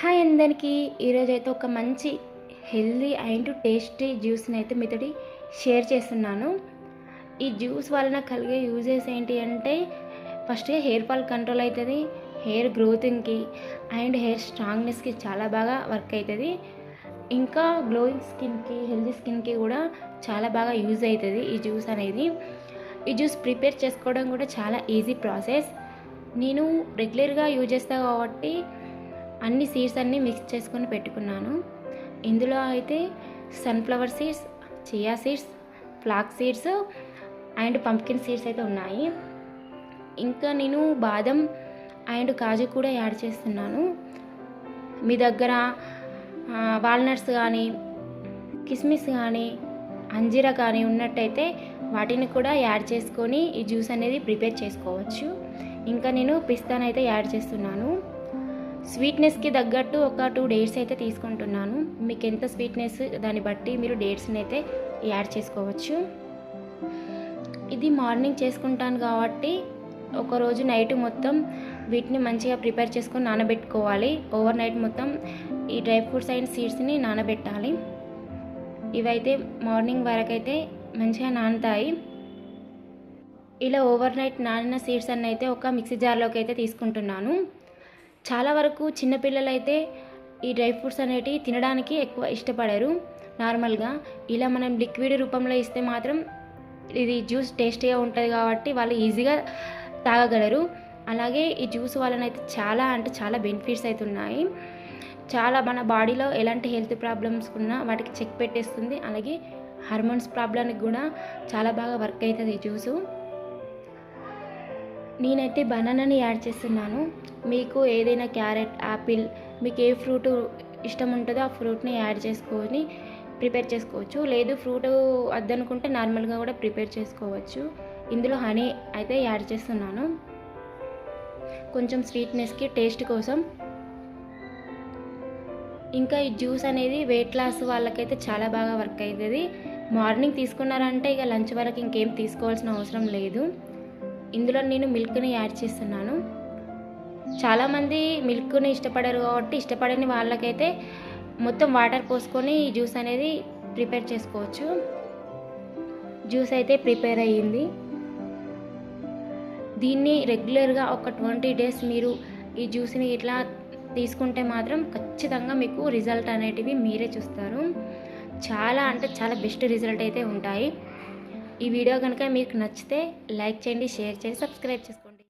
Hi అందరికీ. ఈరోజైతే ఒక మంచి హెల్దీ అండ్ టేస్టీ జ్యూస్ని అయితే మీతోటి షేర్ చేస్తున్నాను. ఈ జ్యూస్ వలన కలిగే యూజెస్ ఏంటి అంటే, ఫస్ట్గా హెయిర్ ఫాల్ కంట్రోల్ అవుతుంది, హెయిర్ గ్రోతింగ్కి అండ్ హెయిర్ స్ట్రాంగ్నెస్కి చాలా బాగా వర్క్ అవుతుంది. ఇంకా గ్లోయింగ్ స్కిన్కి, హెల్దీ స్కిన్కి కూడా చాలా బాగా యూజ్ అవుతుంది ఈ జ్యూస్ అనేది. ఈ జ్యూస్ ప్రిపేర్ చేసుకోవడం కూడా చాలా ఈజీ ప్రాసెస్. నేను రెగ్యులర్గా యూజ్ చేస్తాను కాబట్టి అన్ని సీడ్స్ అన్నీ మిక్స్ చేసుకొని పెట్టుకున్నాను. ఇందులో అయితే sunflower seeds, chia seeds, flax seeds and pumpkin seeds అయితే ఉన్నాయి. ఇంకా నేను బాదం అండ్ కాజు కూడా యాడ్ చేస్తున్నాను. మీ దగ్గర వాల్నట్స్ కానీ, కిస్మిస్ కానీ, అంజీరా కానీ ఉన్నట్టయితే వాటిని కూడా యాడ్ చేసుకొని ఈ జ్యూస్ అనేది ప్రిపేర్ చేసుకోవచ్చు. ఇంకా నేను పిస్తానైతే యాడ్ చేస్తున్నాను. స్వీట్నెస్కి తగ్గట్టు ఒక 2 డేట్స్ అయితే తీసుకుంటున్నాను. మీకు ఎంత స్వీట్నెస్ దాన్ని బట్టి మీరు డేట్స్ని అయితే యాడ్ చేసుకోవచ్చు. ఇది మార్నింగ్ చేసుకుంటాను కాబట్టి ఒకరోజు నైట్ మొత్తం వీటిని మంచిగా ప్రిపేర్ చేసుకొని నానబెట్టుకోవాలి. ఓవర్ నైట్ మొత్తం ఈ డ్రై ఫ్రూట్స్ అండ్ సీడ్స్ని నానబెట్టాలి. ఇవైతే మార్నింగ్ వరకు అయితే మంచిగా నానుతాయి. ఇలా ఓవర్ నైట్ నానిన సీడ్స్ అన్నీ అయితే ఒక మిక్సీ జార్లోకి అయితే తీసుకుంటున్నాను. చాలా వరకు చిన్నపిల్లలు అయితే ఈ డ్రై ఫ్రూట్స్ అనేటివి తినడానికి ఎక్కువ ఇష్టపడరు. నార్మల్గా ఇలా మనం లిక్విడ్ రూపంలో ఇస్తే మాత్రం ఇది జ్యూస్ టేస్టీగా ఉంటుంది కాబట్టి వాళ్ళు ఈజీగా తాగగలరు. అలాగే ఈ జ్యూస్ వలన అయితే చాలా బెనిఫిట్స్ అయితే ఉన్నాయి. చాలా మన బాడీలో ఎలాంటి హెల్త్ ప్రాబ్లమ్స్ ఉన్నా వాటికి చెక్ పెట్టేస్తుంది. అలాగే హార్మోన్స్ ప్రాబ్లంకి కూడా చాలా బాగా వర్క్ అవుతుంది ఈ జ్యూసు. నేనైతే బనానాని యాడ్ చేస్తున్నాను. మీకు ఏదైనా క్యారెట్, యాపిల్, మీకు ఏ ఫ్రూట్ ఇష్టం ఉంటుందో ఆ ఫ్రూట్ని యాడ్ చేసుకొని ప్రిపేర్ చేసుకోవచ్చు. లేదు ఫ్రూట్ వద్దనుకుంటే నార్మల్గా కూడా ప్రిపేర్ చేసుకోవచ్చు. ఇందులో హనీ అయితే యాడ్ చేస్తున్నాను కొంచెం స్వీట్నెస్కి, టేస్ట్ కోసం. ఇంకా ఈ జ్యూస్ అనేది వెయిట్ లాస్ వాళ్ళకైతే చాలా బాగా వర్క్ అవుతుంది. మార్నింగ్ తీసుకున్నారంటే ఇక లంచ్ వరకు ఇంకేం తీసుకోవాల్సిన అవసరం లేదు. ఇందులో నేను మిల్క్ని యాడ్ చేస్తున్నాను. చాలామంది మిల్క్ని ఇష్టపడరు కాబట్టి ఇష్టపడని వాళ్ళకైతే మొత్తం వాటర్ పోసుకొని ఈ జ్యూస్ అనేది ప్రిపేర్ చేసుకోవచ్చు. జ్యూస్ అయితే ప్రిపేర్ అయ్యింది. దీన్ని రెగ్యులర్గా ఒక 20 డేస్ మీరు ఈ జ్యూస్ని ఇట్లా తీసుకుంటే మాత్రం ఖచ్చితంగా మీకు రిజల్ట్ అనేటివి మీరే చూస్తారు. చాలా బెస్ట్ రిజల్ట్ అయితే ఉంటాయి. ఈ వీడియో కనుక మీకు నచ్చితే లైక్ చేయండి, షేర్ చేయండి, సబ్స్క్రైబ్ చేసుకోండి.